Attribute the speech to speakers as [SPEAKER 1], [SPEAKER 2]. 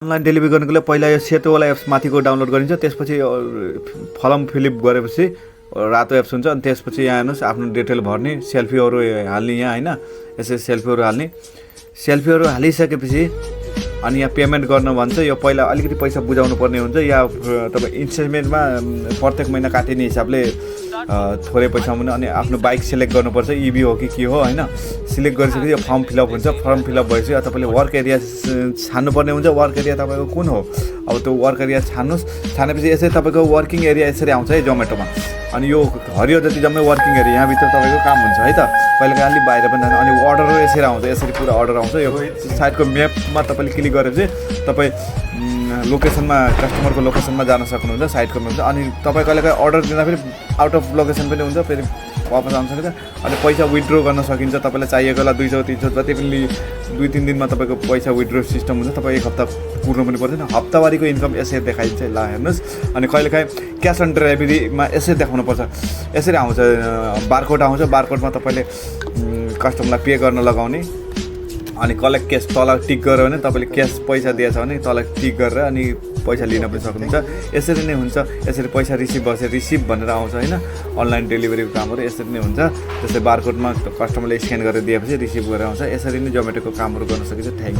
[SPEAKER 1] Online delivery गर्नुको लागि पहिला यो सेतोवाला एप्स माथिको डाउनलोड गरिन्छ, त्यसपछि फर्म फिलअप गरेपछि रातो एप्स हुन्छ। अनि त्यसपछि यहाँ हेर्नुहोस् आफ्नो डिटेल भर्ने, सेल्फीहरू हाल्ने यहाँ होइन, यसरी सेल्फीहरू हाल्ने। सेल्फीहरू हालिसकेपछि अनि यहाँ पेमेन्ट गर्न भन्छ। यो पहिला अलिकति पैसा बुझाउनु पर्ने हुन्छ, या तपाईँ इन्स्टलमेन्टमा प्रत्येक महिना काटिने हिसाबले थोरै पैसा हुने। अनि आफ्नो बाइक सिलेक्ट गर्नुपर्छ, इभी हो कि के हो होइन। सिलेक्ट गरिसकेपछि यो फर्म फिलअप हुन्छ। फर्म फिलअप भएपछि तपाईँले वर्क एरिया छान्नुपर्ने हुन्छ। वर्क एरिया तपाईँको कुन हो, अब त्यो वर्क एरिया छान्नुहोस्। छानेपछि यसरी तपाईँको वर्किङ एरिया यसरी आउँछ है जोमेटोमा। अनि यो हरियो जति जम्मै वर्किङ एरिया, यहाँभित्र तपाईँको काम हुन्छ है त। कहिलेकाहीँ अलिक बाहिर पनि जानु। अनि अर्डरहरू यसरी आउँछ, यसरी पुरा अर्डर आउँछ। यो साइडको म्यापमा तपाईँले क्लिक गरेपछि तपाईँ लोकेसनमा, कस्टमरको लोकेसनमा जान सक्नुहुन्छ, साइडको हुन्छ। अनि तपाईँ कहिलेकाहीँ अर्डर दिँदा फेरि आउट अफ लोकेसन पनि हुन्छ, फेरि वापस आउन सकिन्छ। अनि पैसा विथड्र गर्न सकिन्छ। तपाईँलाई चाहिएको बेला 200 300 जति पनि 2-3 दिनमा तपाईँको पैसा विथड्र सिस्टम हुन्छ। तपाईँ एक हप्ता कुर्नु पनि पर्दैन। हप्तावारीको इन्कम यसरी देखाइन्छ। ल हेर्नुहोस्। अनि कहिलेकाहीँ क्यास अन डेलिभरीमा यसरी देखाउनुपर्छ। यसरी आउँछ, बारकोड आउँछ। बारकोडमा तपाईँले कस्टमरलाई पे गर्न लगाउने। अनि कलेक्ट क्यास तल टिक गऱ्यो भने तपाईँले क्यास पैसा दिएछ भने तल टिक गरेर अनि पैसा लिन पनि सक्नुहुन्छ। यसरी नै हुन्छ। यसरी पैसा रिसिभ भएपछि रिसिभ भनेर आउँछ होइन। अनलाइन डेलिभरीको कामहरू यसरी नै हुन्छ। जस्तै बारकोडमा कस्टमरले स्क्यान गरेर दिएपछि रिसिभ गरेर आउँछ। यसरी नै जोमेटोको कामहरू गर्न सकिन्छ। Thank you.